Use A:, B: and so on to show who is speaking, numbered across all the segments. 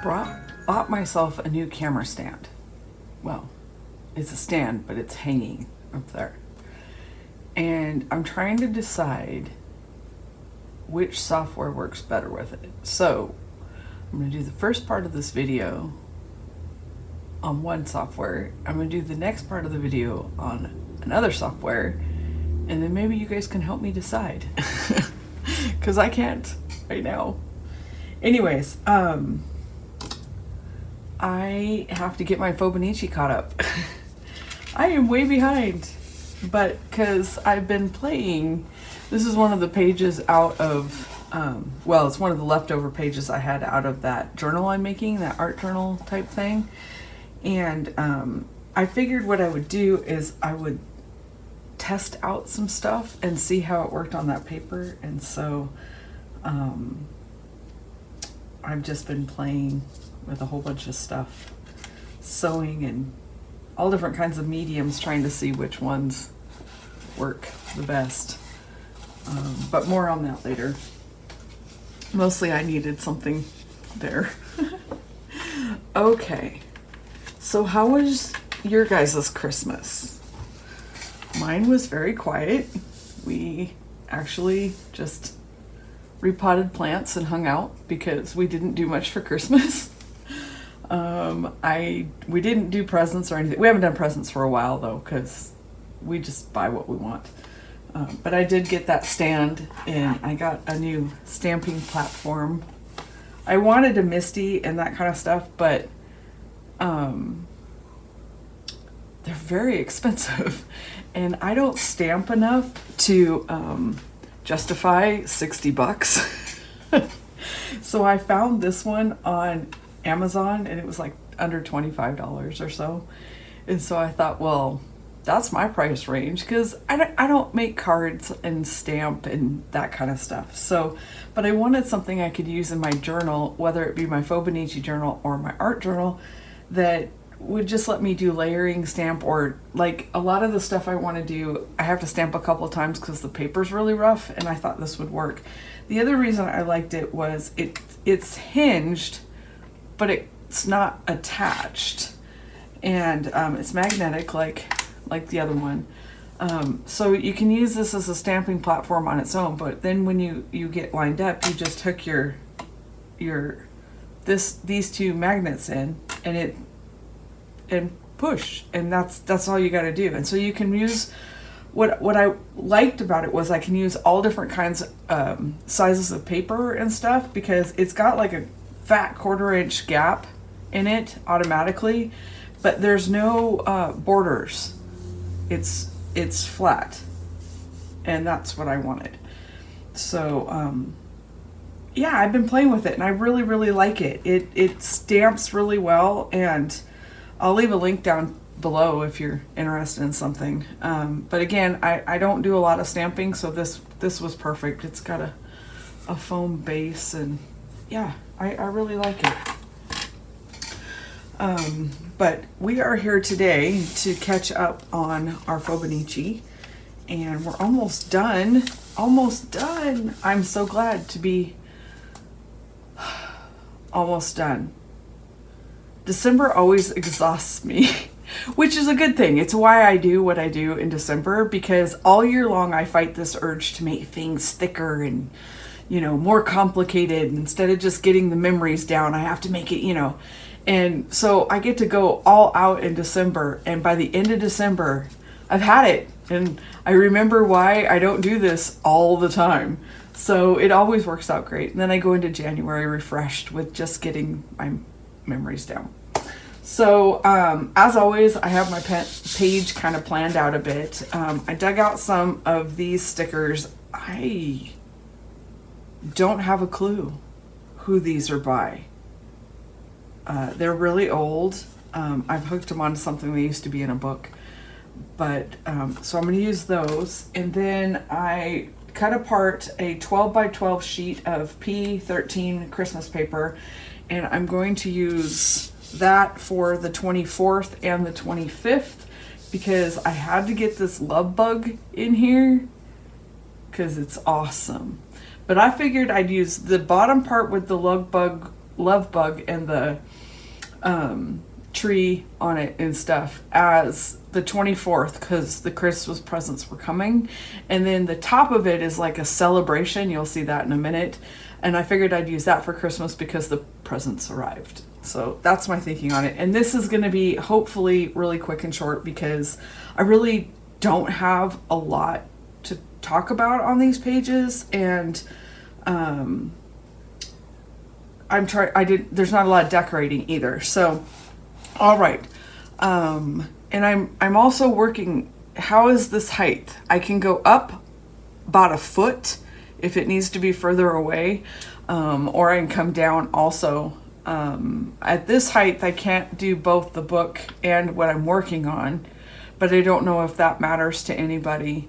A: bought myself a new camera stand. Well, it's a stand, but it's hanging up there. And I'm trying to decide which software works better with it. So I'm going to do the first part of this video on one software. I'm going to do the next part of the video on another software, and then maybe you guys can help me decide. Because I can't right now. Anyways, I have to get my Fauxbonichi caught up. I am way behind, but because I've been playing, this is one of the pages out of, well, it's one of the leftover pages I had out of that journal I'm making, that art journal type thing. And I figured what I would do is I would test out some stuff and see how it worked on that paper. And so I've just been playing with a whole bunch of stuff, sewing and all different kinds of mediums, trying to see which ones work the best. But more on that later. Mostly I needed something there. Okay, so how was your guys' Christmas? Mine was very quiet. We actually just repotted plants and hung out because we didn't do much for Christmas. We didn't do presents or anything. We haven't done presents for a while though, because we just buy what we want. But I did get that stand, and I got a new stamping platform. I wanted a Misty and that kind of stuff, but they're very expensive, and I don't stamp enough to justify $60. So I found this one on Amazon, and it was like under $25 or so. And so I thought, well, that's my price range, because I don't make cards and stamp and that kind of stuff. So, but I wanted something I could use in my journal, whether it be my Fauxbonichi journal or my art journal, that would just let me do layering, stamp, or like a lot of the stuff I want to do, I have to stamp a couple of times because the paper's really rough, and I thought this would work. The other reason I liked it was it's hinged, but it's not attached, and it's magnetic like the other one. So you can use this as a stamping platform on its own, but then when you get lined up, you just hook these two magnets in, and push, and that's all you got to do. And so you can use, what I liked about it was I can use all different kinds of sizes of paper and stuff, because it's got like a fat 1/4 inch gap in it automatically, but there's no borders. It's flat, and that's what I wanted. So yeah, I've been playing with it, and I really like it. It stamps really well, and I'll leave a link down below if you're interested in something. But again, I don't do a lot of stamping, so this was perfect. It's got a foam base, and yeah, I really like it. But we are here today to catch up on our Fauxbonichi, and we're almost done. Almost done. I'm so glad to be almost done. December always exhausts me, which is a good thing. It's why I do what I do in December, because all year long I fight this urge to make things thicker and, more complicated. Instead of just getting the memories down, I have to make it, And so I get to go all out in December, and by the end of December, I've had it, and I remember why I don't do this all the time. So it always works out great. And then I go into January refreshed with just getting my memories down. So as always, I have my page kind of planned out a bit. I dug out some of these stickers. I don't have a clue who these are by. They're really old. I've hooked them onto something that used to be in a book. But, so I'm going to use those. And then I cut apart a 12 by 12 sheet of P13 Christmas paper. And I'm going to use that for the 24th and the 25th, because I had to get this love bug in here because it's awesome. But I figured I'd use the bottom part with the love bug love bug and the tree on it and stuff as the 24th because the Christmas presents were coming, and then the top of it is like a celebration. You'll see that in a minute, and I figured I'd use that for Christmas because the presents arrived. So that's my thinking on it, and this is going to be hopefully really quick and short because I really don't have a lot to talk about on these pages, and there's not a lot of decorating either. So all right. And I'm also working, how is this height? I can go up about a foot if it needs to be further away, or I can come down also. At this height, I can't do both the book and what I'm working on, but I don't know if that matters to anybody.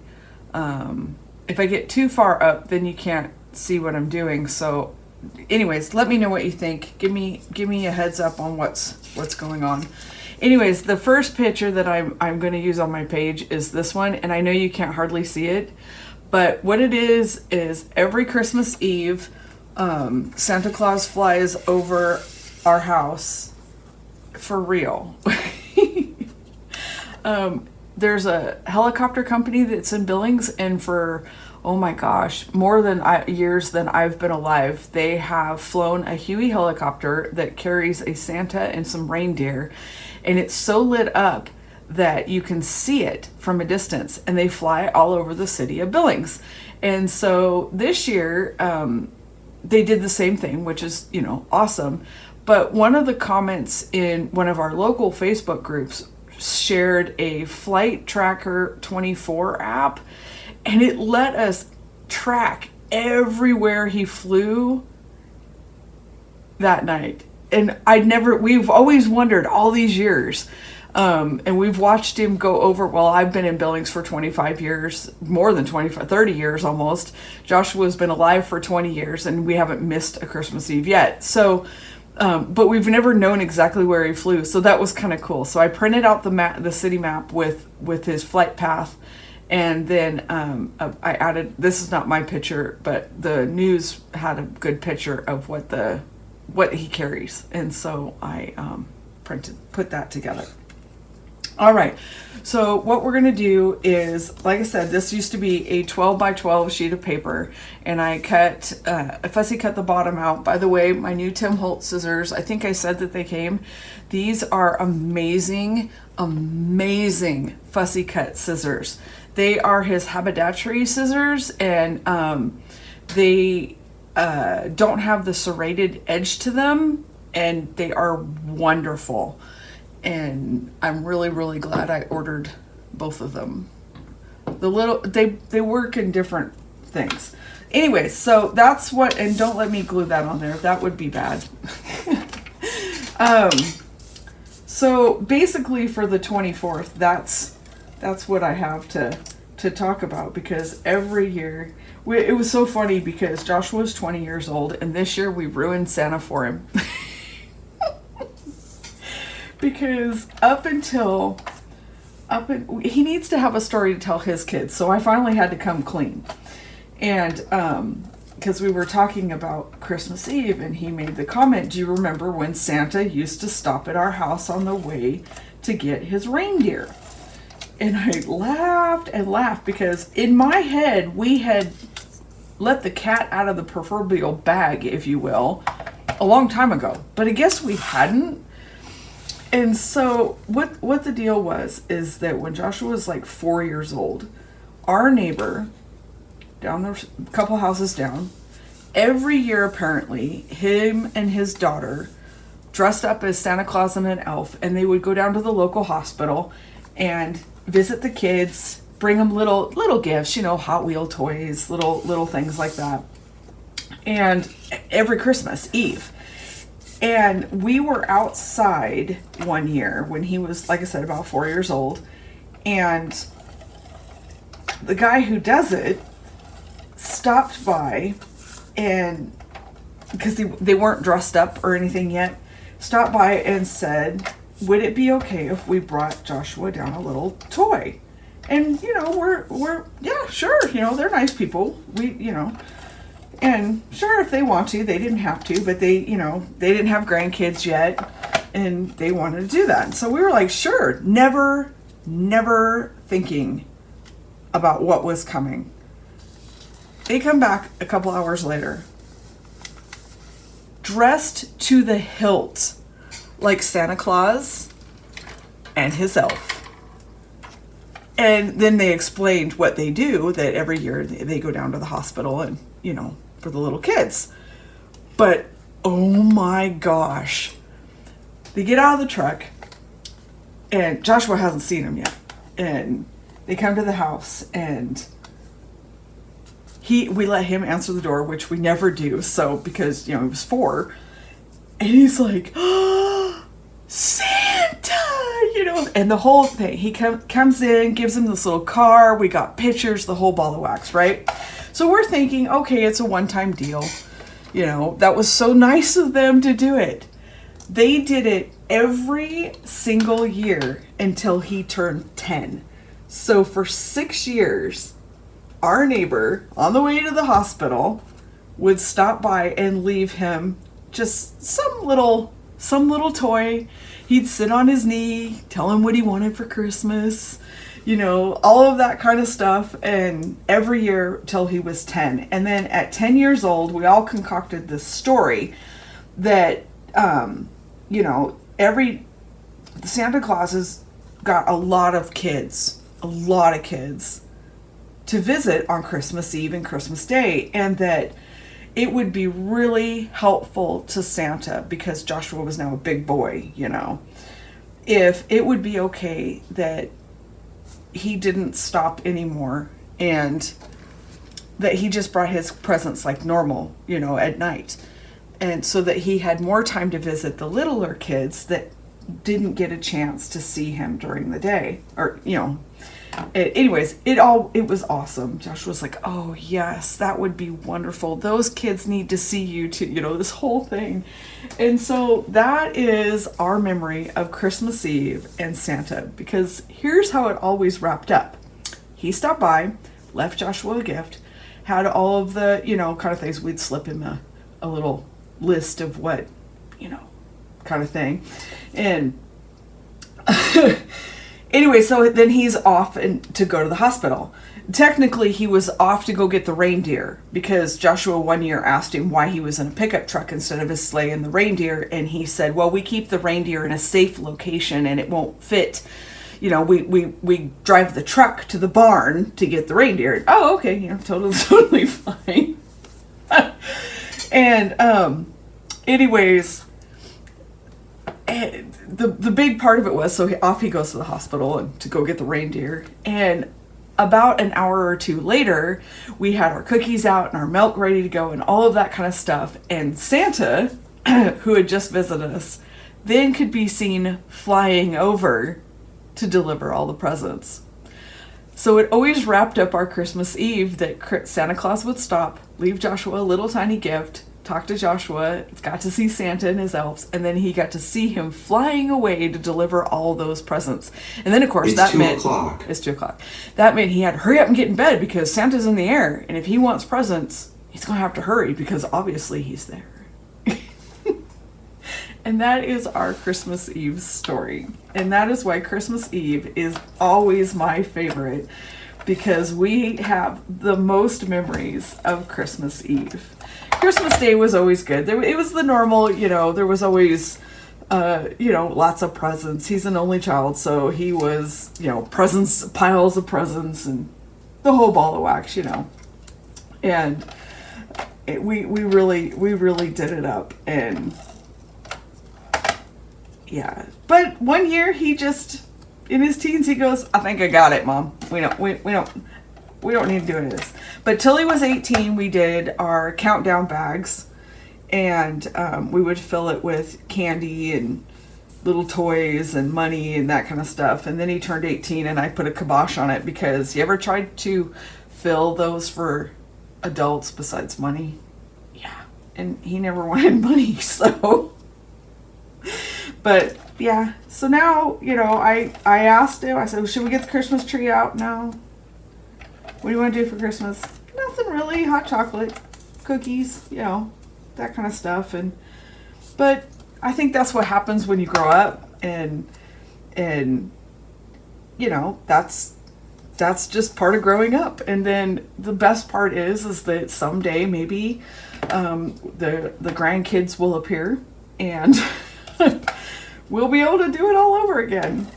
A: If I get too far up, then you can't see what I'm doing. So anyways, let me know what you think. Give me a heads up on what's going on. Anyways, the first picture that I'm going to use on my page is this one, and I know you can't hardly see it, but what it is every Christmas Eve, Santa Claus flies over our house for real. There's a helicopter company that's in Billings, and for oh my gosh, more than years than I've been alive, they have flown a Huey helicopter that carries a Santa and some reindeer, and it's so lit up that you can see it from a distance, and they fly all over the city of Billings. And so this year, they did the same thing, which is, awesome. But one of the comments in one of our local Facebook groups shared a Flight Tracker 24 app, and it let us track everywhere he flew that night. And we've always wondered all these years, and we've watched him go over, well, I've been in Billings for 25 years, more than 25, 30 years almost. Joshua's been alive for 20 years, and we haven't missed a Christmas Eve yet. So, but we've never known exactly where he flew. So that was kind of cool. So I printed out the city map with his flight path. And then I added, this is not my picture, but the news had a good picture of what he carries. And so I put that together. All right. So what we're going to do is, like I said, this used to be a 12 by 12 sheet of paper, and I fussy cut the bottom out. By the way, my new Tim Holtz scissors, I think I said that they came. These are amazing, amazing fussy cut scissors. They are his haberdashery scissors, and they don't have the serrated edge to them, and they are wonderful. And I'm really, really glad I ordered both of them. They work in different things. Anyways, so that's what, and don't let me glue that on there. That would be bad. So basically for the 24th, that's what I have to talk about, because every year, it was so funny because Joshua was 20 years old, and this year we ruined Santa for him. Because he needs to have a story to tell his kids, so I finally had to come clean. And because we were talking about Christmas Eve, and he made the comment, do you remember when Santa used to stop at our house on the way to get his reindeer? And I laughed and laughed, because in my head we had let the cat out of the proverbial bag, if you will, a long time ago, but I guess we hadn't. And so what the deal was is that when Joshua was like 4 years old, our neighbor down the couple houses down, every year apparently, him and his daughter dressed up as Santa Claus and an elf, and they would go down to the local hospital and visit the kids, bring them little gifts, Hot Wheel toys, little things like that. And every Christmas Eve. And we were outside one year when he was, like I said, about 4 years old. And the guy who does it stopped by, and because they weren't dressed up or anything yet, stopped by and said, would it be okay if we brought Joshua down a little toy? And, we're yeah, sure. They're nice people. And sure, if they want to, they didn't have to, but they, you know, they didn't have grandkids yet, and they wanted to do that. And so we were like, sure, never thinking about what was coming. They come back a couple hours later, dressed to the hilt like Santa Claus and his elf. And then they explained what they do, that every year they go down to the hospital and, you know, for the little kids. But oh my gosh, they get out of the truck and Joshua hasn't seen him yet, and they come to the house, and we let him answer the door, which we never do, so because, you know, he was 4, and he's like, oh, Santa, you know, and the whole thing. He comes in, gives him this little car, we got pictures, the whole ball of wax, right? So we're thinking, okay, it's a one-time deal. You know, that was so nice of them to do it. They did it every single year until he turned 10. So for 6 years, our neighbor on the way to the hospital would stop by and leave him just some little toy. He'd sit on his knee, tell him what he wanted for Christmas, you know, all of that kind of stuff. And every year till he was 10. And then at 10 years old, we all concocted this story that, you know, Santa Claus has got a lot of kids to visit on Christmas Eve and Christmas Day, and that it would be really helpful to Santa, because Joshua was now a big boy, you know, if it would be okay that he didn't stop anymore, and that he just brought his presents like normal, you know, at night. And so that he had more time to visit the littler kids that didn't get a chance to see him during the day, or, you know. Anyways, it was awesome. Josh was like, oh yes, that would be wonderful. Those kids need to see you too, you know, this whole thing. And so that is our memory of Christmas Eve and Santa, because here's how it always wrapped up. He stopped by, left Joshua a gift, had all of the, you know, kind of things. We'd slip him a little list of what, you know, kind of thing. And anyway, so then he's off to go to the hospital. Technically, he was off to go get the reindeer, because Joshua one year asked him why he was in a pickup truck instead of his sleigh and the reindeer. And he said, well, we keep the reindeer in a safe location and it won't fit. You know, we drive the truck to the barn to get the reindeer. Oh, okay, you know, totally fine. And anyways, the big part of it was, so off he goes to the hospital and to go get the reindeer. And about an hour or two later, we had our cookies out and our milk ready to go and all of that kind of stuff. And Santa, who had just visited us, then could be seen flying over to deliver all the presents. So it always wrapped up our Christmas Eve that Santa Claus would stop, leave Joshua a little tiny gift, talk to Joshua, got to see Santa and his elves, and then he got to see him flying away to deliver all those presents. And then, of course, that meant... It's 2 o'clock. That meant he had to hurry up and get in bed, because Santa's in the air, and if he wants presents, he's going to have to hurry, because obviously he's there. And that is our Christmas Eve story. And that is why Christmas Eve is always my favorite, because we have the most memories of Christmas Eve. Christmas Day was always good. It was the normal, you know, there was always, you know, lots of presents. He's an only child, so he was, you know, presents, piles of presents, and the whole ball of wax, you know. And we really did it up. And yeah, but one year he just, in his teens, he goes, I think I got it, Mom. We don't need to do any of this. But till he was 18, we did our countdown bags, and we would fill it with candy and little toys and money and that kind of stuff. And then he turned 18, and I put a kibosh on it, because you ever tried to fill those for adults besides money? Yeah, and he never wanted money, so... But yeah, so now, you know, I asked him, I said, well, should we get the Christmas tree out? No. What do you want to do for Christmas? Nothing really, hot chocolate. cookies, you know, that kind of stuff. But I think that's what happens when you grow up, and you know, that's just part of growing up. And then the best part is that someday maybe the grandkids will appear, and we'll be able to do it all over again,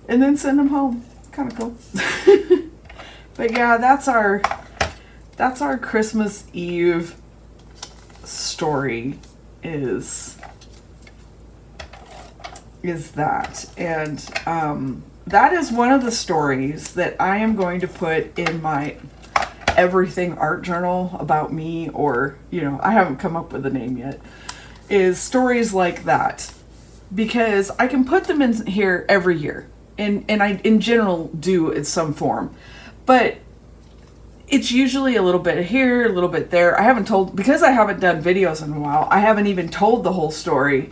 A: and then send them home. Kind of cool. But yeah, that's our Christmas Eve story is that. And that is one of the stories that I am going to put in my everything art journal about me, or, you know, I haven't come up with a name yet, is stories like that, because I can put them in here every year, and I in general do in some form, but it's usually a little bit here, a little bit there. I haven't told, because I haven't done videos in a while, I haven't even told the whole story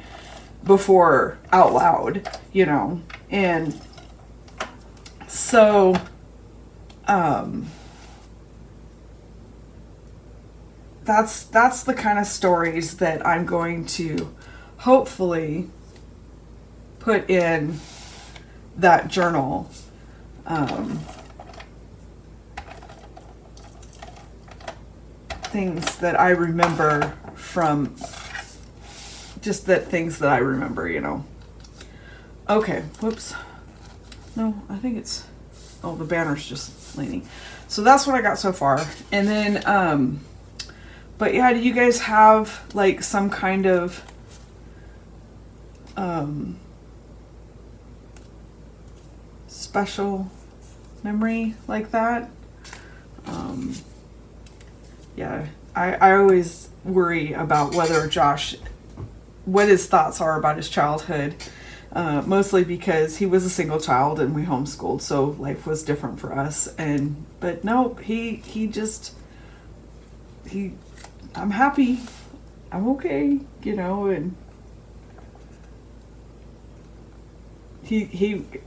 A: before out loud, you know. And so that's the kind of stories that I'm going to hopefully put in that journal. Things that I remember from, just that things that I remember, you know. Okay, whoops. No, I think it's, oh, the banner's just leaning. So that's what I got so far. And then, but yeah, do you guys have like some kind of, special memory like that? Yeah, I always worry about whether Josh, what his thoughts are about his childhood, mostly because he was a single child and we homeschooled, so life was different for us. But no, he I'm happy, I'm okay, you know. And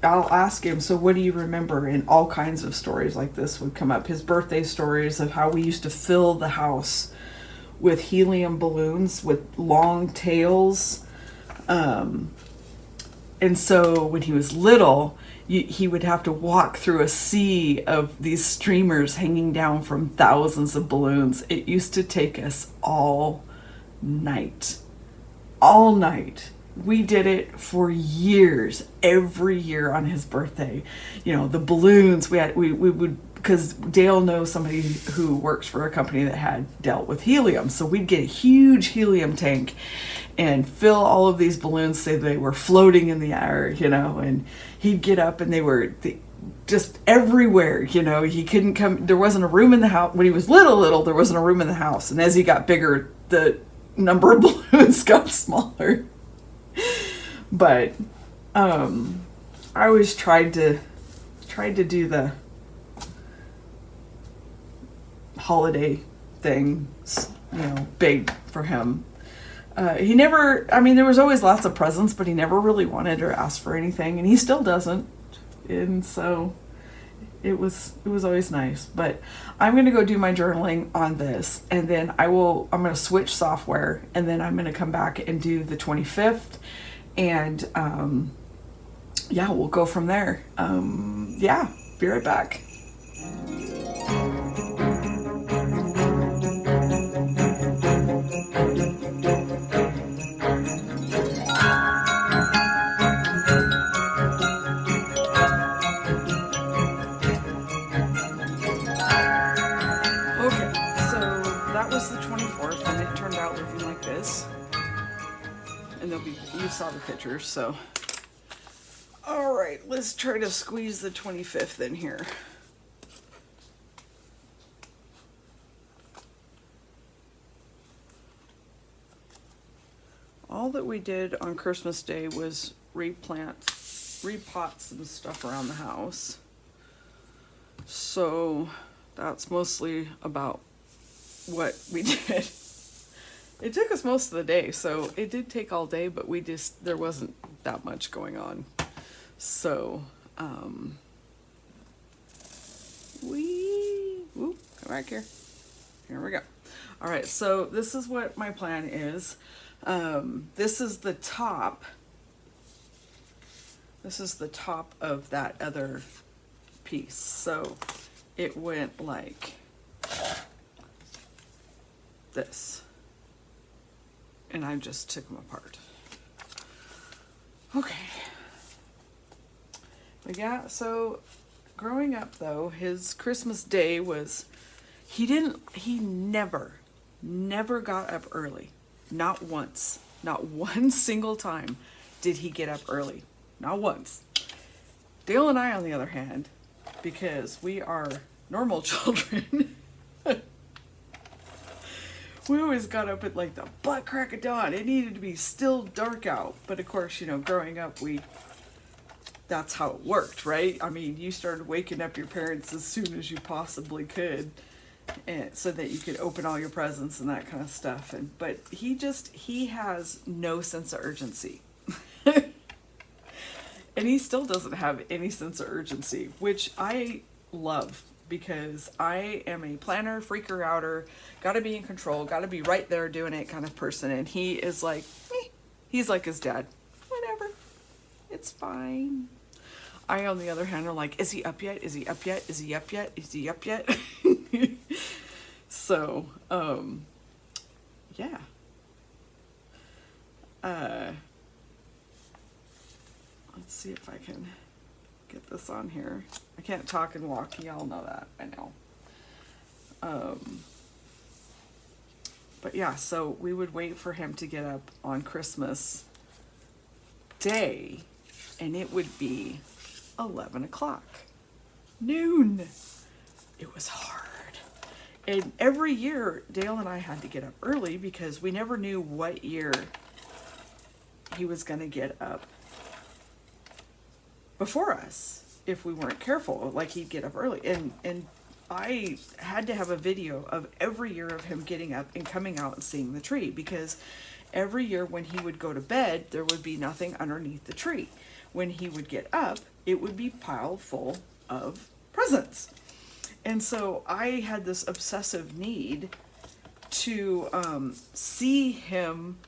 A: I'll ask him, so what do you remember? And all kinds of stories like this would come up. His birthday stories of how we used to fill the house with helium balloons with long tails. And so when he was little, he would have to walk through a sea of these streamers hanging down from thousands of balloons. It used to take us all night. All night. We did it for years, every year on his birthday. You know, the balloons, we would, because Dale knows somebody who works for a company that had dealt with helium. So we'd get a huge helium tank and fill all of these balloons so they were floating in the air, you know, and he'd get up and they were just everywhere, you know. He couldn't come, there wasn't a room in the house. When he was little, there wasn't a room in the house. And as he got bigger, the number of balloons got smaller. But I always tried to do the holiday things, you know, big for him. He never, I mean, there was always lots of presents, but he never really wanted or asked for anything, and he still doesn't. And so it was always nice. But I'm going to go do my journaling on this, and then I'm going to switch software, and then I'm going to come back and do the 25th. And yeah, we'll go from there. Yeah, be right back. Okay, so that was the 24th, and it turned out looking like this. And you saw the pictures, so. All right, let's try to squeeze the 25th in here. All that we did on Christmas Day was repot some stuff around the house. So that's mostly about what we did. It took us most of the day, so it did take all day, but there wasn't that much going on. So, come back here. Here we go. All right, so this is what my plan is. This is the top. This is the top of that other piece. So it went like this. And I just took them apart. Okay. But yeah, so growing up though, his Christmas day was, he never got up early. Not once. Not one single time did he get up early. Not once. Dale and I, on the other hand, because we are normal children, we always got up at like the butt crack of dawn. It needed to be still dark out. But of course, you know, growing up, that's how it worked, right? I mean, you started waking up your parents as soon as you possibly could, and so that you could open all your presents and that kind of stuff. But he has no sense of urgency. And he still doesn't have any sense of urgency, which I love, because I am a planner, freaker outer, gotta be in control, gotta be right there doing it kind of person. And he is like, he's like his dad. Whatever. It's fine. I, on the other hand, are like, is he up yet? Is he up yet? Is he up yet? Is he up yet? So, yeah. Let's see if I can get this on here. I can't talk and walk. Y'all know that. I know. But yeah, so we would wait for him to get up on Christmas Day, and it would be 11 o'clock. Noon. It was hard. And every year, Dale and I had to get up early because we never knew what year he was going to get up before us if we weren't careful. Like, he'd get up early. And I had to have a video of every year of him getting up and coming out and seeing the tree, because every year when he would go to bed, there would be nothing underneath the tree. When he would get up, it would be piled full of presents. And so I had this obsessive need to see him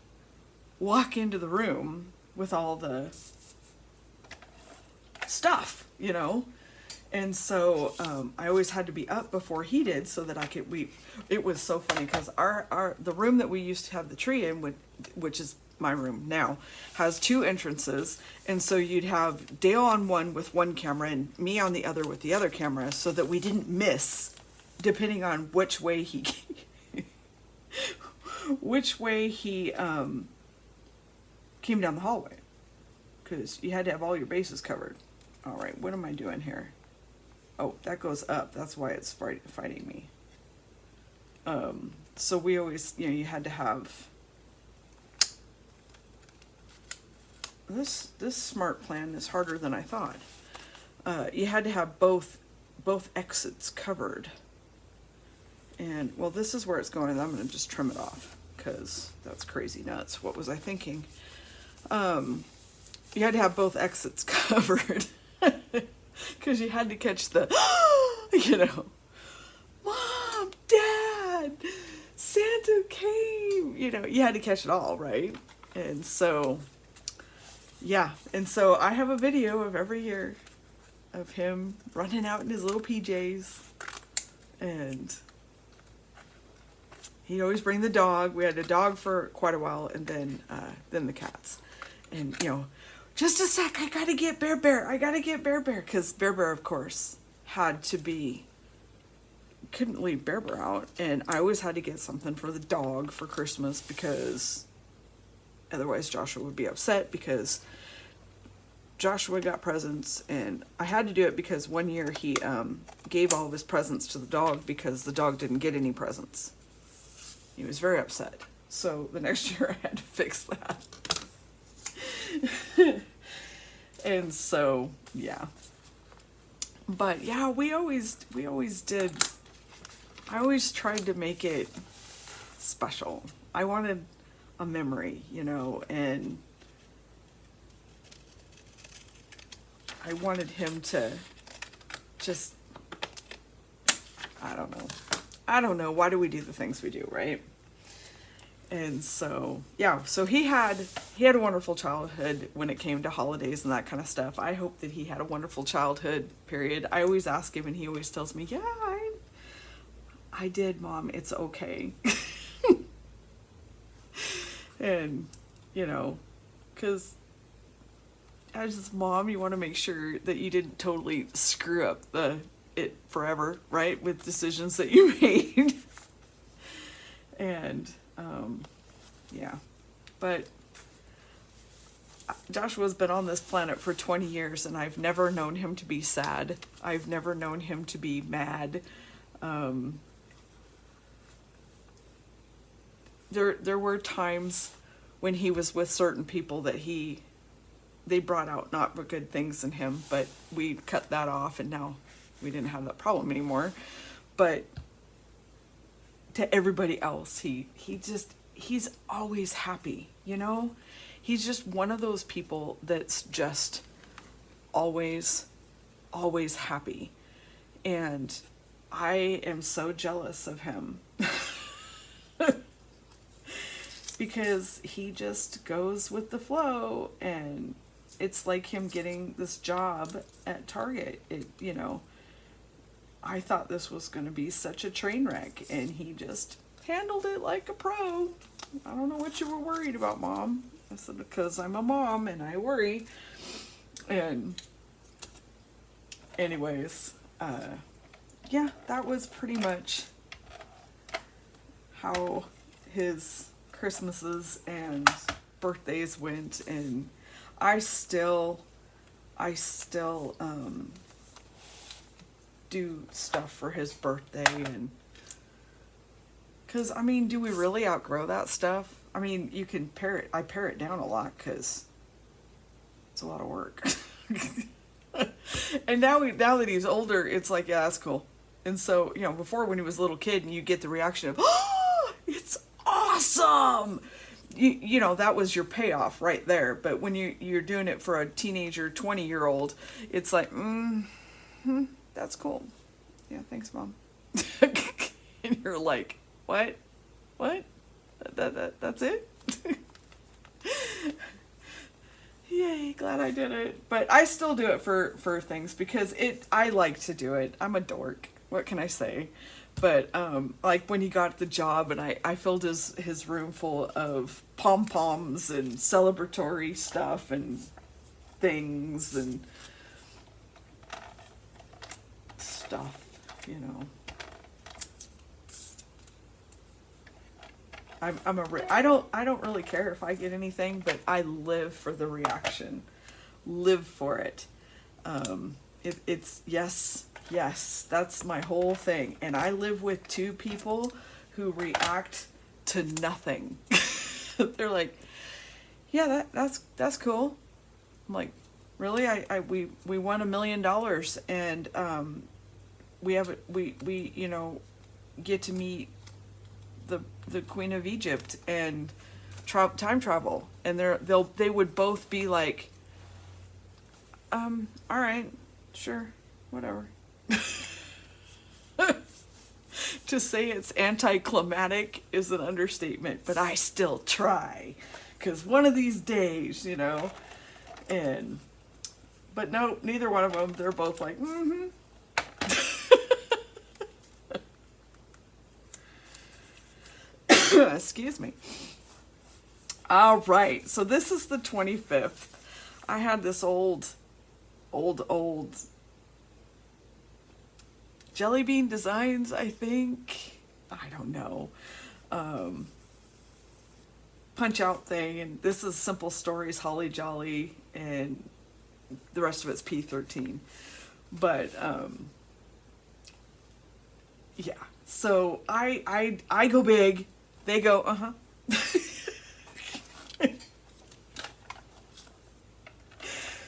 A: walk into the room with all the stuff, you know. And so I always had to be up before he did, so that I could, it was so funny, because the room that we used to have the tree in, which is my room now, has two entrances. And so you'd have Dale on one with one camera and me on the other with the other camera, so that we didn't miss, depending on which way he came down the hallway, because you had to have all your bases covered. All right, what am I doing here? Oh, that goes up. That's why it's fighting me. So we always, you know, you had to have this smart plan is harder than I thought. You had to have both exits covered. And, well, this is where it's going. I'm going to just trim it off, because that's crazy nuts. What was I thinking? You had to have both exits covered, because you had to catch the, you know, Mom, Dad, Santa came, you know, you had to catch it all, right? And so, yeah, and so I have a video of every year of him running out in his little PJs, and he'd always bring the dog. We had a dog for quite a while, and then the cats. And, you know, just a sec, I gotta get Bear Bear, because Bear Bear, of course, couldn't leave Bear Bear out, and I always had to get something for the dog for Christmas, because otherwise Joshua would be upset, because Joshua got presents, and I had to do it because one year he gave all of his presents to the dog because the dog didn't get any presents. He was very upset. So the next year I had to fix that. And so, yeah. But yeah, we always did. I always tried to make it special. I wanted a memory, you know, and I wanted him to just, I don't know. I don't know, why do we do the things we do, right? And so, yeah, so he had a wonderful childhood when it came to holidays and that kind of stuff. I hope that he had a wonderful childhood, period. I always ask him and he always tells me, yeah, I did, Mom, it's okay. And, you know, because as his mom, you want to make sure that you didn't totally screw up it forever, right? With decisions that you made. And, yeah, but Joshua's been on this planet for 20 years and I've never known him to be sad. I've never known him to be mad. There were times when he was with certain people that they brought out not good things in him, but we cut that off and now we didn't have that problem anymore. But to everybody else, he's always happy, you know? He's just one of those people that's just always happy. And I am so jealous of him. Because he just goes with the flow, and it's like him getting this job at Target. You know, I thought this was going to be such a train wreck, and he just handled it like a pro. I don't know what you were worried about, Mom. I said, because I'm a mom and I worry. And anyways, yeah, that was pretty much how his Christmases and birthdays went. And I still do stuff for his birthday, and because I mean, do we really outgrow that stuff? I mean, you can I pare it down a lot because it's a lot of work. And now that he's older, it's like, yeah, that's cool. And so, you know, before, when he was a little kid and you get the reaction of, oh, it's awesome, you know, that was your payoff right there. But when you're doing it for a teenager, 20-year-old, it's like, that's cool. Yeah, thanks, Mom. And you're like, what? That's it? Yay, glad I did it. But I still do it for things because I like to do it. I'm a dork. What can I say? But like when he got the job and I filled his room full of pom-poms and celebratory stuff and things and stuff, you know. I don't really care if I get anything, but I live for the reaction, live for it. It's yes, that's my whole thing. And I live with two people who react to nothing. They're like, yeah, that's cool. I'm like, really? We won $1 million, and we you know, get to meet the Queen of Egypt and time travel, and they would both be like, all right, sure, whatever. To say it's anticlimactic is an understatement, but I still try, because one of these days, you know. But no, neither one of them. They're both like, Excuse me. All right, so this is the 25th. I had this old Jelly Bean Designs, I think. I don't know. Punch out thing, and this is Simple Stories, Holly Jolly, and the rest of it's P13. But yeah. So I go big. They go,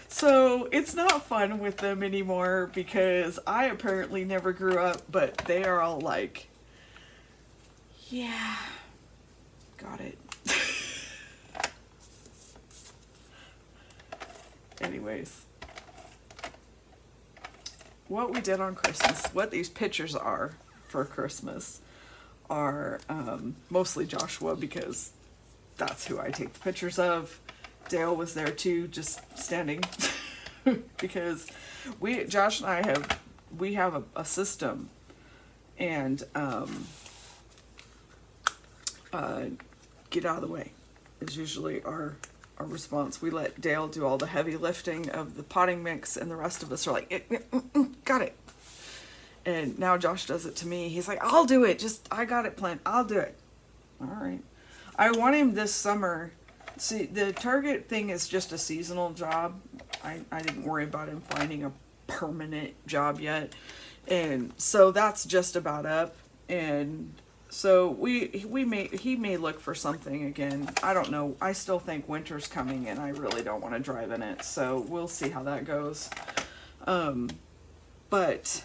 A: So it's not fun with them anymore because I apparently never grew up, but they are all like, yeah, got it. Anyways, what we did on Christmas, what these pictures are for Christmas are mostly Joshua, because that's who I take the pictures of. Dale was there too, just standing because Josh and I have a system, and get out of the way is usually our response. We let Dale do all the heavy lifting of the potting mix, and the rest of us are like, got it. And now Josh does it to me. He's like, I'll do it. I got it planned. I'll do it. All right. I want him this summer. See, the Target thing is just a seasonal job. I didn't worry about him finding a permanent job yet. And so that's just about up. And so he may look for something again. I don't know. I still think winter's coming, and I really don't want to drive in it. So we'll see how that goes. But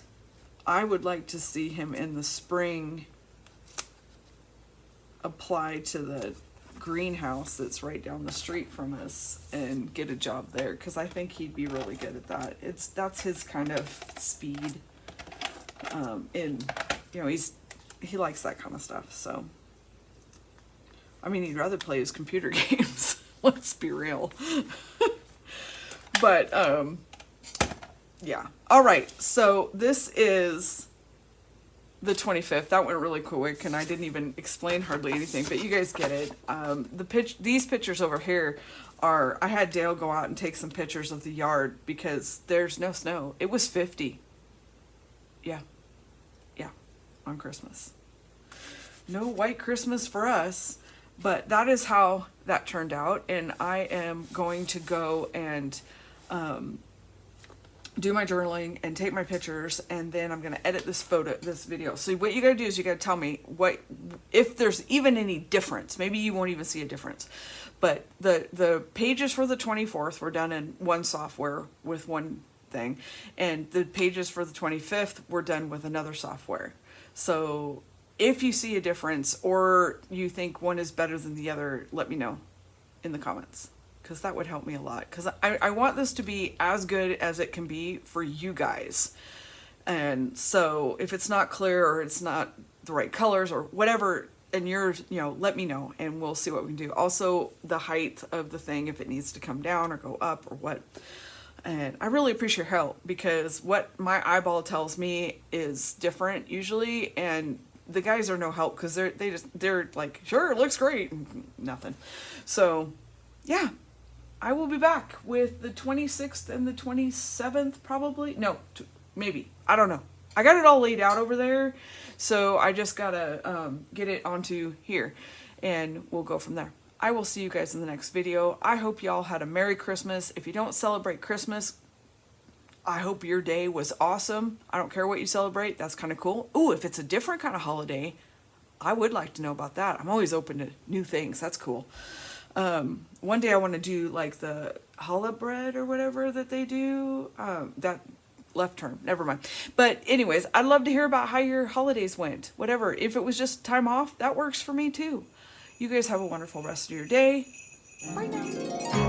A: I would like to see him in the spring apply to the greenhouse that's right down the street from us and get a job there, because I think he'd be really good at that. That's his kind of speed. And you know, he likes that kind of stuff. So I mean, he'd rather play his computer games. Let's be real. But yeah. All right. So this is the 25th. That went really quick, and I didn't even explain hardly anything, but you guys get it. These pictures over here are, I had Dale go out and take some pictures of the yard because there's no snow. It was 50. Yeah, on Christmas. No white Christmas for us, but that is how that turned out. And I am going to go and do my journaling and take my pictures, and then I'm going to edit this video. So what you got to do is you got to tell me if there's even any difference. Maybe you won't even see a difference. But the pages for the 24th were done in one software with one thing, and the pages for the 25th were done with another software. So if you see a difference, or you think one is better than the other, let me know in the comments, because that would help me a lot, because I want this to be as good as it can be for you guys. And so if it's not clear, or it's not the right colors or whatever, and let me know, and we'll see what we can do. Also, the height of the thing, if it needs to come down or go up or what. And I really appreciate your help, because what my eyeball tells me is different usually, and the guys are no help, because they're like, sure, it looks great, nothing. So yeah, I will be back with the 26th and the 27th, probably. No, maybe, I don't know. I got it all laid out over there, so I just gotta get it onto here, and we'll go from there. I will see you guys in the next video. I hope y'all had a Merry Christmas. If you don't celebrate Christmas, I hope your day was awesome. I don't care what you celebrate. That's kind of cool. Ooh, if it's a different kind of holiday, I would like to know about that. I'm always open to new things. That's cool. One day I want to do like the challah bread or whatever that they do. That left turn. Never mind. But anyways, I'd love to hear about how your holidays went. Whatever. If it was just time off, that works for me too. You guys have a wonderful rest of your day. Bye now.